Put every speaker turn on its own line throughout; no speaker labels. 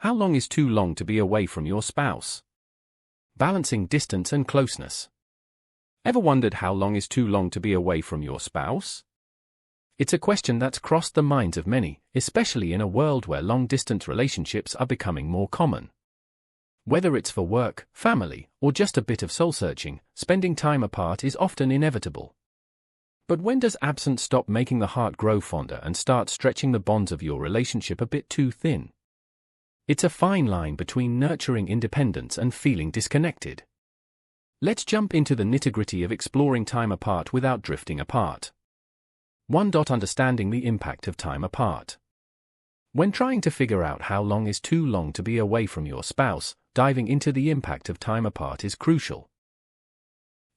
How long is too long to be away from your spouse? Balancing distance and closeness. Ever wondered how long is too long to be away from your spouse? It's a question that's crossed the minds of many, especially in a world where long-distance relationships are becoming more common. Whether it's for work, family, or just a bit of soul-searching, spending time apart is often inevitable. But when does absence stop making the heart grow fonder and start stretching the bonds of your relationship a bit too thin? It's a fine line between nurturing independence and feeling disconnected. Let's jump into the nitty-gritty of exploring time apart without drifting apart. 1. Understanding the impact of time apart. When trying to figure out how long is too long to be away from your spouse, diving into the impact of time apart is crucial.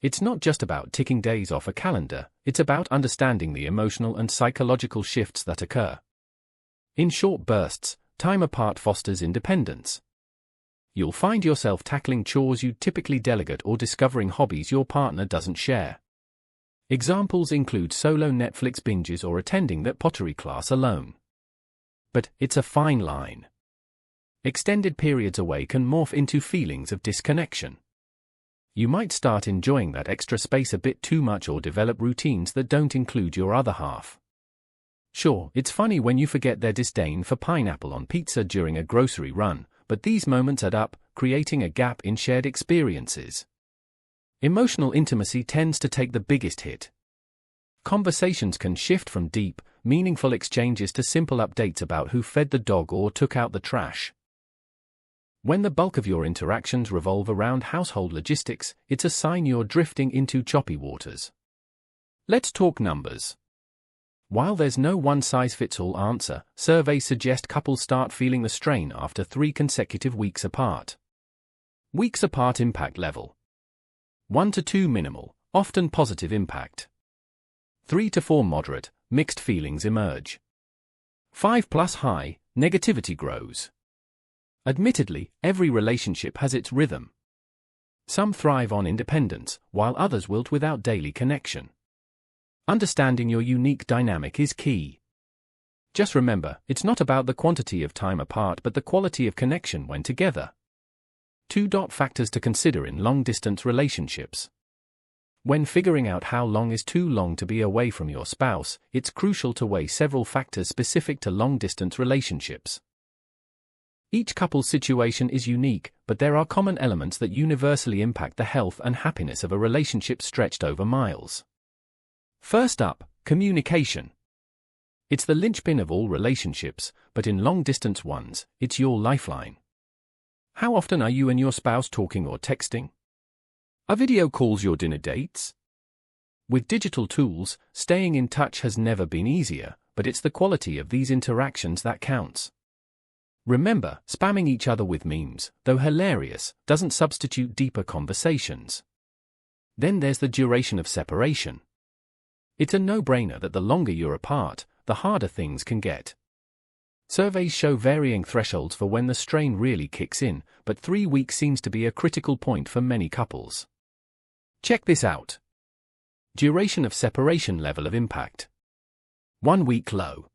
It's not just about ticking days off a calendar, it's about understanding the emotional and psychological shifts that occur. In short bursts, time apart fosters independence. You'll find yourself tackling chores you typically delegate or discovering hobbies your partner doesn't share. Examples include solo Netflix binges or attending that pottery class alone. But it's a fine line. Extended periods away can morph into feelings of disconnection. You might start enjoying that extra space a bit too much or develop routines that don't include your other half. Sure, it's funny when you forget their disdain for pineapple on pizza during a grocery run, but these moments add up, creating a gap in shared experiences. Emotional intimacy tends to take the biggest hit. Conversations can shift from deep, meaningful exchanges to simple updates about who fed the dog or took out the trash. When the bulk of your interactions revolve around household logistics, it's a sign you're drifting into choppy waters. Let's talk numbers. While there's no one-size-fits-all answer, surveys suggest couples start feeling the strain after 3 consecutive weeks apart. Weeks apart impact level. 1 to 2 minimal, often positive impact. 3 to 4 moderate, mixed feelings emerge. 5 plus high, negativity grows. Admittedly, every relationship has its rhythm. Some thrive on independence, while others wilt without daily connection. Understanding your unique dynamic is key. Just remember, it's not about the quantity of time apart but the quality of connection when together. 2. Factors to consider in long-distance relationships. When figuring out how long is too long to be away from your spouse, it's crucial to weigh several factors specific to long-distance relationships. Each couple's situation is unique, but there are common elements that universally impact the health and happiness of a relationship stretched over miles. First up, communication. It's the linchpin of all relationships, but in long-distance ones, it's your lifeline. How often are you and your spouse talking or texting? Are video calls your dinner dates? With digital tools, staying in touch has never been easier, but it's the quality of these interactions that counts. Remember, spamming each other with memes, though hilarious, doesn't substitute deeper conversations. Then there's the duration of separation. It's a no-brainer that the longer you're apart, the harder things can get. Surveys show varying thresholds for when the strain really kicks in, but 3 weeks seems to be a critical point for many couples. Check this out. Duration of separation level of impact. 1 week low.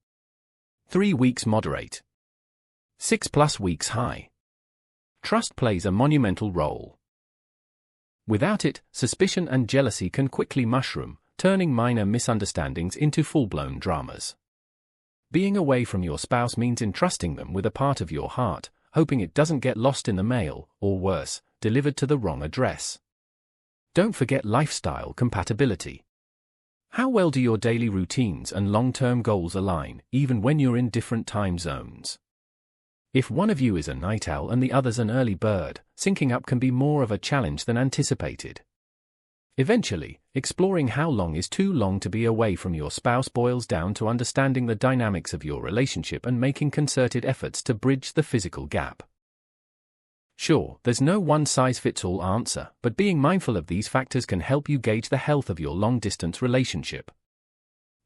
3 weeks moderate. 6+ weeks high. Trust plays a monumental role. Without it, suspicion and jealousy can quickly mushroom, turning minor misunderstandings into full-blown dramas. Being away from your spouse means entrusting them with a part of your heart, hoping it doesn't get lost in the mail, or worse, delivered to the wrong address. Don't forget lifestyle compatibility. How well do your daily routines and long-term goals align, even when you're in different time zones? If one of you is a night owl and the other's an early bird, syncing up can be more of a challenge than anticipated. Eventually, exploring how long is too long to be away from your spouse boils down to understanding the dynamics of your relationship and making concerted efforts to bridge the physical gap. Sure, there's no one-size-fits-all answer, but being mindful of these factors can help you gauge the health of your long-distance relationship.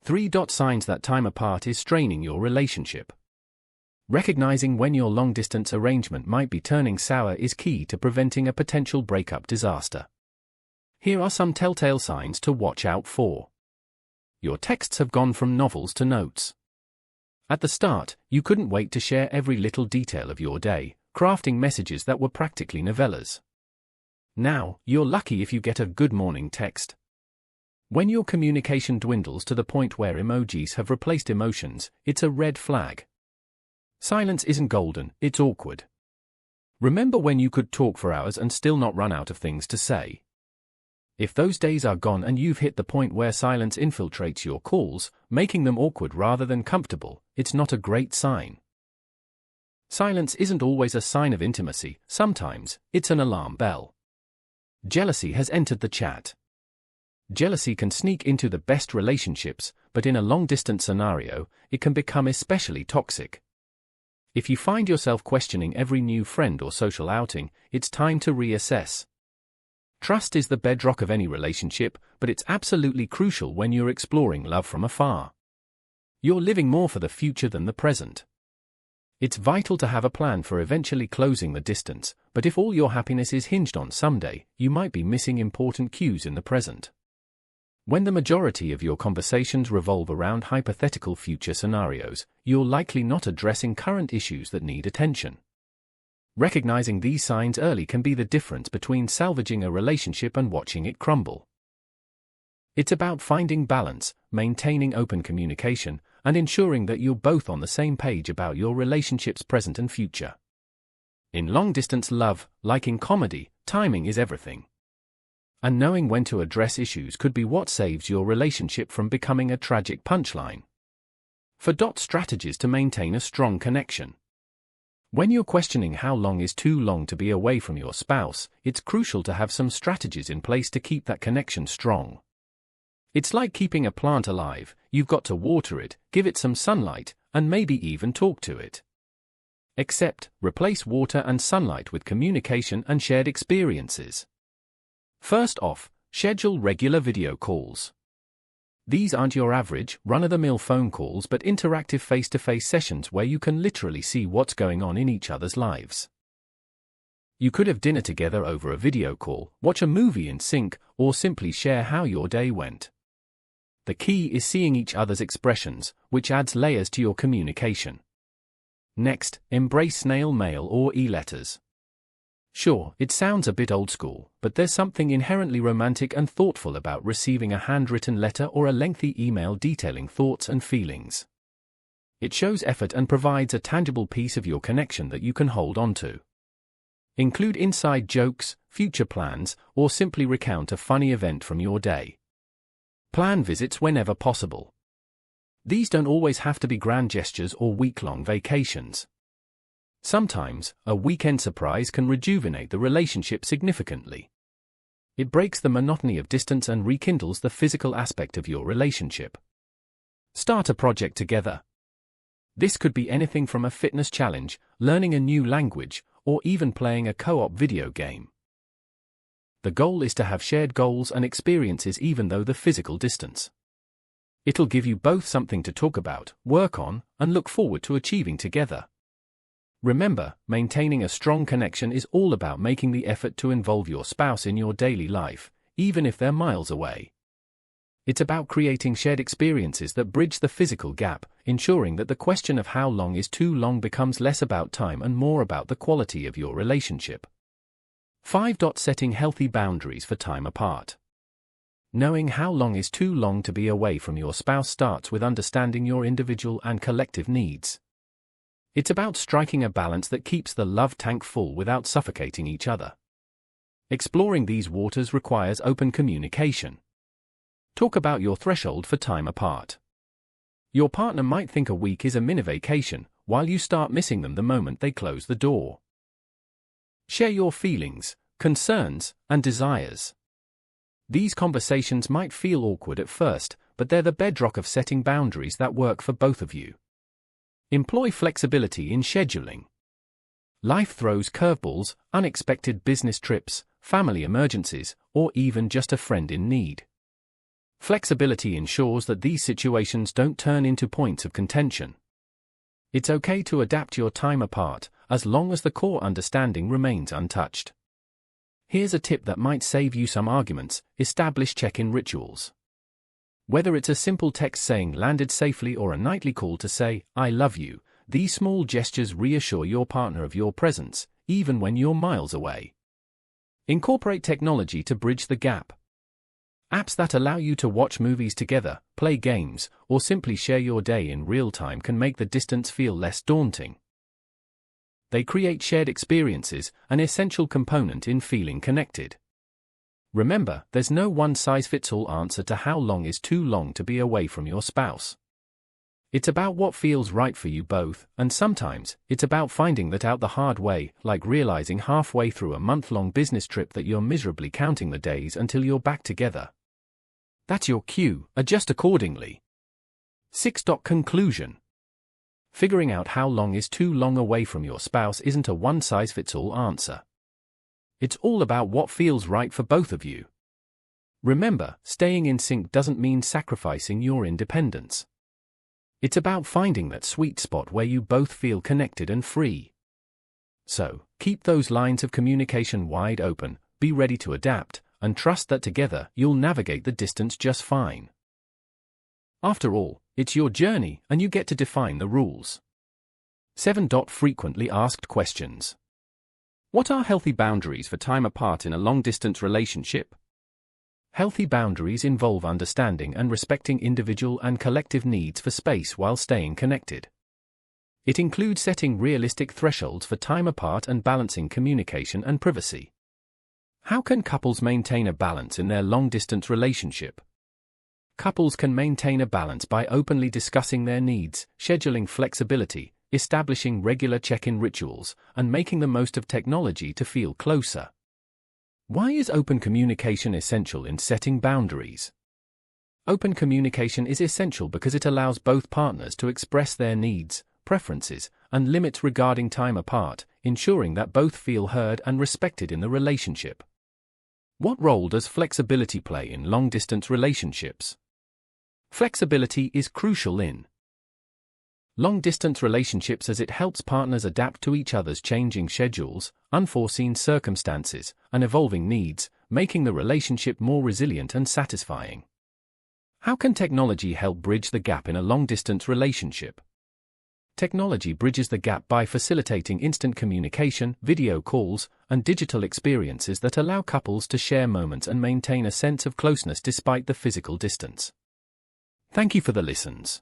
3. Signs that time apart is straining your relationship. Recognizing when your long-distance arrangement might be turning sour is key to preventing a potential breakup disaster. Here are some telltale signs to watch out for. Your texts have gone from novels to notes. At the start, you couldn't wait to share every little detail of your day, crafting messages that were practically novellas. Now, you're lucky if you get a good morning text. When your communication dwindles to the point where emojis have replaced emotions, it's a red flag. Silence isn't golden, it's awkward. Remember when you could talk for hours and still not run out of things to say? If those days are gone and you've hit the point where silence infiltrates your calls, making them awkward rather than comfortable, it's not a great sign. Silence isn't always a sign of intimacy, sometimes it's an alarm bell. Jealousy has entered the chat. Jealousy can sneak into the best relationships, but in a long-distance scenario, it can become especially toxic. If you find yourself questioning every new friend or social outing, it's time to reassess. Trust is the bedrock of any relationship, but it's absolutely crucial when you're exploring love from afar. You're living more for the future than the present. It's vital to have a plan for eventually closing the distance, but if all your happiness is hinged on someday, you might be missing important cues in the present. When the majority of your conversations revolve around hypothetical future scenarios, you're likely not addressing current issues that need attention. Recognizing these signs early can be the difference between salvaging a relationship and watching it crumble. It's about finding balance, maintaining open communication, and ensuring that you're both on the same page about your relationship's present and future. In long-distance love, like in comedy, timing is everything. And knowing when to address issues could be what saves your relationship from becoming a tragic punchline. For strategies to maintain a strong connection. When you're questioning how long is too long to be away from your spouse, it's crucial to have some strategies in place to keep that connection strong. It's like keeping a plant alive, you've got to water it, give it some sunlight, and maybe even talk to it. Except, replace water and sunlight with communication and shared experiences. First off, schedule regular video calls. These aren't your average, run-of-the-mill phone calls but interactive face-to-face sessions where you can literally see what's going on in each other's lives. You could have dinner together over a video call, watch a movie in sync, or simply share how your day went. The key is seeing each other's expressions, which adds layers to your communication. Next, embrace snail mail or e-letters. Sure, it sounds a bit old school, but there's something inherently romantic and thoughtful about receiving a handwritten letter or a lengthy email detailing thoughts and feelings. It shows effort and provides a tangible piece of your connection that you can hold on to. Include inside jokes, future plans, or simply recount a funny event from your day. Plan visits whenever possible. These don't always have to be grand gestures or week-long vacations. Sometimes, a weekend surprise can rejuvenate the relationship significantly. It breaks the monotony of distance and rekindles the physical aspect of your relationship. Start a project together. This could be anything from a fitness challenge, learning a new language, or even playing a co-op video game. The goal is to have shared goals and experiences even though the physical distance. It'll give you both something to talk about, work on, and look forward to achieving together. Remember, maintaining a strong connection is all about making the effort to involve your spouse in your daily life, even if they're miles away. It's about creating shared experiences that bridge the physical gap, ensuring that the question of how long is too long becomes less about time and more about the quality of your relationship. 5. Setting healthy boundaries for time apart. Knowing how long is too long to be away from your spouse starts with understanding your individual and collective needs. It's about striking a balance that keeps the love tank full without suffocating each other. Exploring these waters requires open communication. Talk about your threshold for time apart. Your partner might think a week is a mini vacation, while you start missing them the moment they close the door. Share your feelings, concerns, and desires. These conversations might feel awkward at first, but they're the bedrock of setting boundaries that work for both of you. Employ flexibility in scheduling. Life throws curveballs, unexpected business trips, family emergencies, or even just a friend in need. Flexibility ensures that these situations don't turn into points of contention. It's okay to adapt your time apart, as long as the core understanding remains untouched. Here's a tip that might save you some arguments: establish check-in rituals. Whether it's a simple text saying landed safely or a nightly call to say, I love you, these small gestures reassure your partner of your presence, even when you're miles away. Incorporate technology to bridge the gap. Apps that allow you to watch movies together, play games, or simply share your day in real time can make the distance feel less daunting. They create shared experiences, an essential component in feeling connected. Remember, there's no one-size-fits-all answer to how long is too long to be away from your spouse. It's about what feels right for you both, and sometimes, it's about finding that out the hard way, like realizing halfway through a month-long business trip that you're miserably counting the days until you're back together. That's your cue, adjust accordingly. 6. Conclusion. Figuring out how long is too long away from your spouse isn't a one-size-fits-all answer. It's all about what feels right for both of you. Remember, staying in sync doesn't mean sacrificing your independence. It's about finding that sweet spot where you both feel connected and free. So, keep those lines of communication wide open, be ready to adapt, and trust that together you'll navigate the distance just fine. After all, it's your journey, and you get to define the rules. 7. Frequently asked questions. What are healthy boundaries for time apart in a long-distance relationship? Healthy boundaries involve understanding and respecting individual and collective needs for space while staying connected. It includes setting realistic thresholds for time apart and balancing communication and privacy. How can couples maintain a balance in their long-distance relationship? Couples can maintain a balance by openly discussing their needs, scheduling flexibility, establishing regular check-in rituals, and making the most of technology to feel closer. Why is open communication essential in setting boundaries? Open communication is essential because it allows both partners to express their needs, preferences, and limits regarding time apart, ensuring that both feel heard and respected in the relationship. What role does flexibility play in long-distance relationships? Flexibility is crucial in long-distance relationships as it helps partners adapt to each other's changing schedules, unforeseen circumstances, and evolving needs, making the relationship more resilient and satisfying. How can technology help bridge the gap in a long-distance relationship? Technology bridges the gap by facilitating instant communication, video calls, and digital experiences that allow couples to share moments and maintain a sense of closeness despite the physical distance. Thank you for the listens.